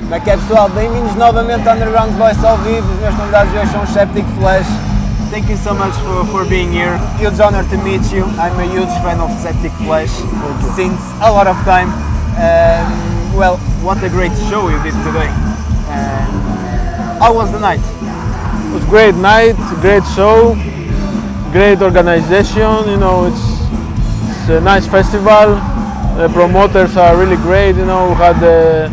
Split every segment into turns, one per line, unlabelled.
Como é que é, pessoal? Bem-vindos novamente ao Underground Voice ao vivo. Os meus convidados de hoje são Septicflesh. Thank you so much for being here. Huge honor to meet you. I'm a huge fan of Septicflesh since a lot of time. Well, what a great show you did today. How was the night?
It was a great night, great show, great organization. You know, it's a nice festival. The promoters are really great. You know, we had a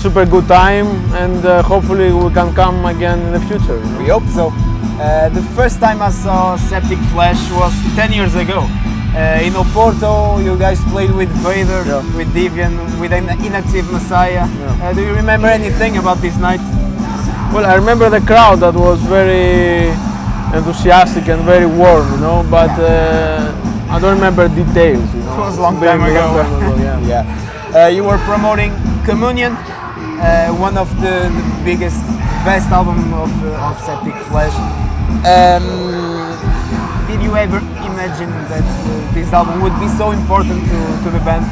super good time, and hopefully we can come again in the future. You know?
We hope so. The first time I saw Septicflesh was 10 years ago. In Oporto, you guys played with Vader, with Deviant, with an inactive Messiah. Do you remember anything about this night?
Well, I remember the crowd that was very enthusiastic and very warm, you know, but I don't remember details. You know?
It was a long time ago.
Yeah.
You were promoting Communion, one of the biggest, best album of Septicflesh. Did you ever imagine that this album would be so important to the band?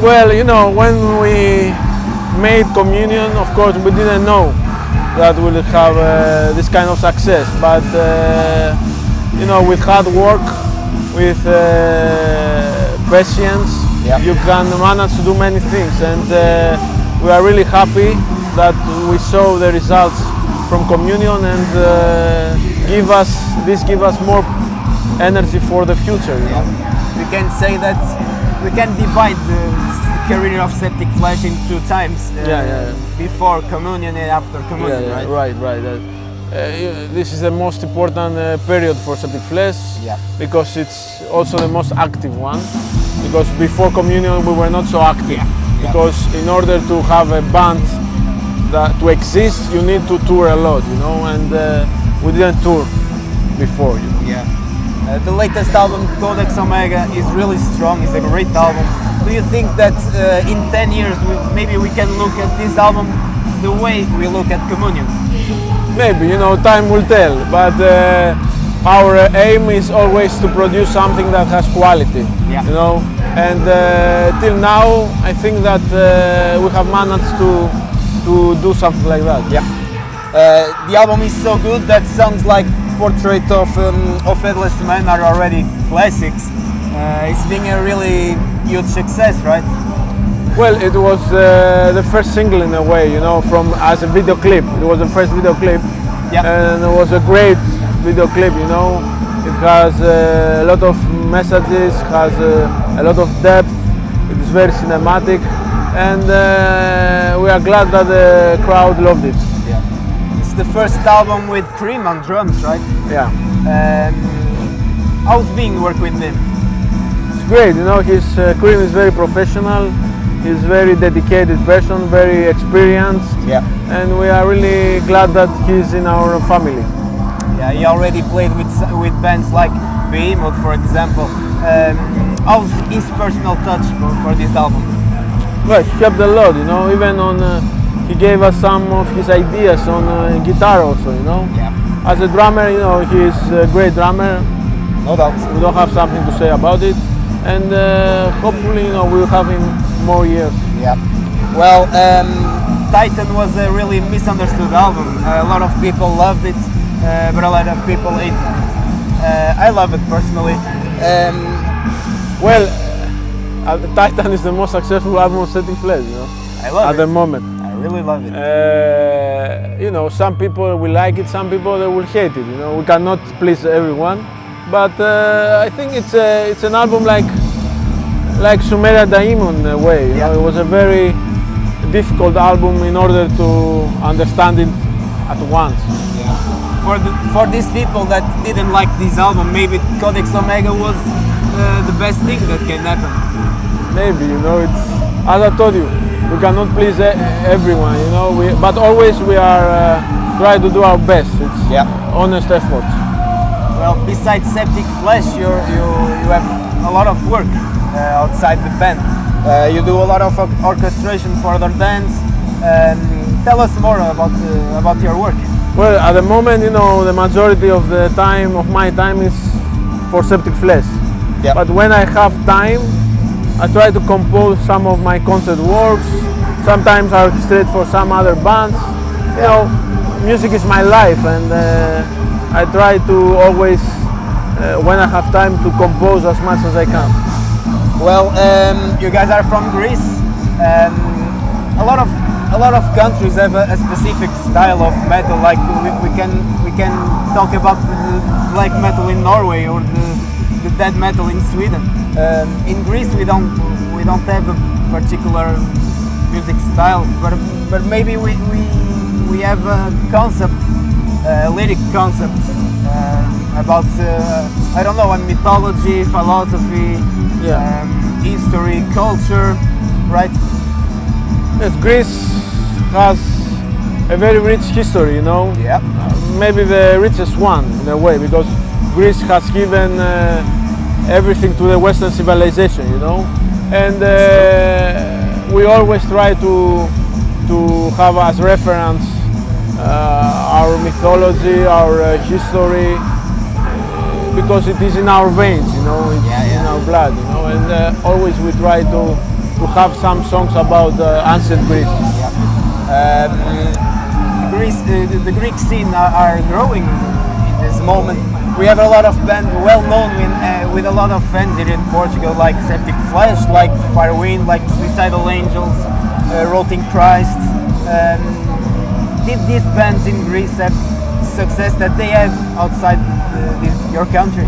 Well, you know, when we made Communion, of course, we didn't know that we'll have this kind of success. But you know, with hard work, with patience, you can manage to do many things. And we are really happy that we saw the results from Communion, and this give us more energy for the future. You know?
We can say that we can divide the career of Septicflesh in two times. Before Communion and after Communion, right?
Right. This is the most important period for Septicflesh because it's also the most active one. Because before Communion we were not so active. Because in order to have a band to exist, you need to tour a lot, you know, and we didn't tour before. You know?
The latest album, Codex Omega, is really strong. It's a great album. Do you think that in 10 years maybe we can look at this album the way we look at Communion?
Maybe, you know, time will tell, but our aim is always to produce something that has quality, you know, and till now I think that we have managed to do something like that.
The album is so good that songs like Portrait of Headless Man are already classics. It's been a really huge success, right?
Well, it was the first single in a way, you know, as a video clip. It was the first video clip, and it was a great video clip, you know. It has a lot of messages, has a lot of depth. It is very cinematic, and we are glad that the crowd loved it.
It's the first album with Cream on drums, right? How's being work with him?
It's great, you know. Cream is very professional. He's a very dedicated person, very experienced, and we are really glad that he's in our family.
He already played with bands like Behemoth, for example. How's his personal touch for this album?
Well, he helped a lot, you know. Even he gave us some of his ideas on guitar also, you know. As a drummer, you know, he's a great drummer.
No doubt.
We don't have something to say about it, and hopefully, you know, we'll have him more years.
Well, Titan was a really misunderstood album. A lot of people loved it, but a lot of people hated it. I love it personally.
Well, Titan is the most successful album of Septicflesh, you know.
I love it.
At the moment.
I really love it.
You know, some people will like it, some people they will hate it. You know, we cannot please everyone, but I think it's an album like Sumeria Daimon in a way. You know, it was a very difficult album in order to understand it at once.
For these people that didn't like this album, maybe Codex Omega was the best thing that can happen.
Maybe, you know, it's as I told you, we cannot please everyone, you know. But always we are trying to do our best. It's honest effort.
Well, besides Septicflesh, you have a lot of work outside the band. You do a lot of orchestration for other bands. Tell us more about your work.
Well, at the moment, you know, the majority of my time is for Septicflesh. But when I have time, I try to compose some of my concert works, sometimes I orchestrate for some other bands. You know, music is my life, and I try to always, when I have time, to compose as much as I can.
Well, you guys are from Greece. A lot of countries have a specific style of metal. Like we can talk about the black metal in Norway or the death metal in Sweden. In Greece, we don't have a particular music style, but maybe we have a concept, a lyric concept about I don't know, mythology, philosophy, history, culture, right?
Yes, Greece has a very rich history, you know.
Yeah.
Maybe the richest one in a way, because Greece has given everything to the Western civilization, you know, and we always try to have as reference our mythology, our history, because it is in our veins, you know, it's in our blood, you know, and always we try to have some songs about ancient Greece.
Greece, the Greek scene are growing in this moment. We have a lot of bands well known with a lot of fans here in Portugal, like Septicflesh, like Firewind, like Suicidal Angels, Rotting Christ. Did these bands in Greece have success that they have outside your country?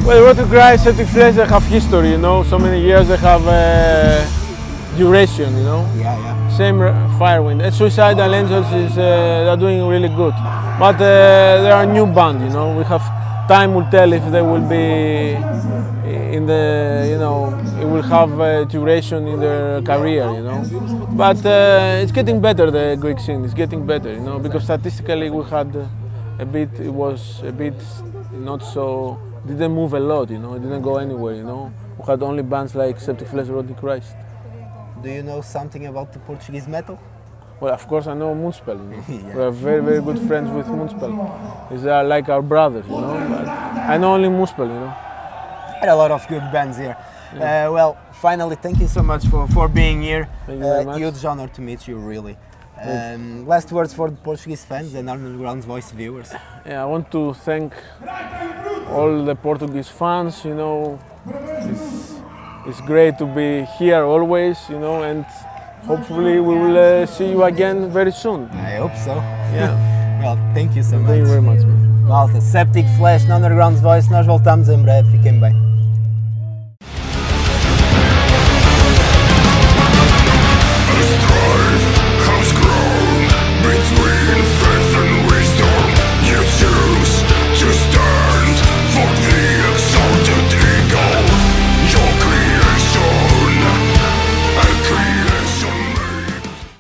Well, Rotting Christ, Septicflesh, they have history, you know, so many years, they have duration, you know. Same Firewind. And Suicidal Angels is they're doing really good, but there are new bands, you know. We have time will tell if they will be in the, you know, it will have duration in their career, you know. But it's getting better. The Greek scene is getting better, you know, because statistically we had a bit. It was a bit not so. Didn't move a lot, you know. It didn't go anywhere, you know. We had only bands like Septicflesh, Rotting Christ.
Do you know something about the Portuguese metal?
Well, of course I know Moonspell. You know? We are very, very good friends with Moonspell. They are like our brothers, you know. But I know only Moonspell, you know.
There are a lot of good bands here. Well, finally, thank you so much for being here.
Thank you very much.
Huge honor to meet you, really. Last words for the Portuguese fans and Underground's Voice viewers.
Yeah, I want to thank all the Portuguese fans, you know. It's great to be here always, you know, and hopefully we will see you again very soon.
I hope so.
Yeah.
Well, thank you so much.
Thank you very much, man.
Malta, Septicflesh, no Underground's Voice, nós voltamos em breve, fiquem bem.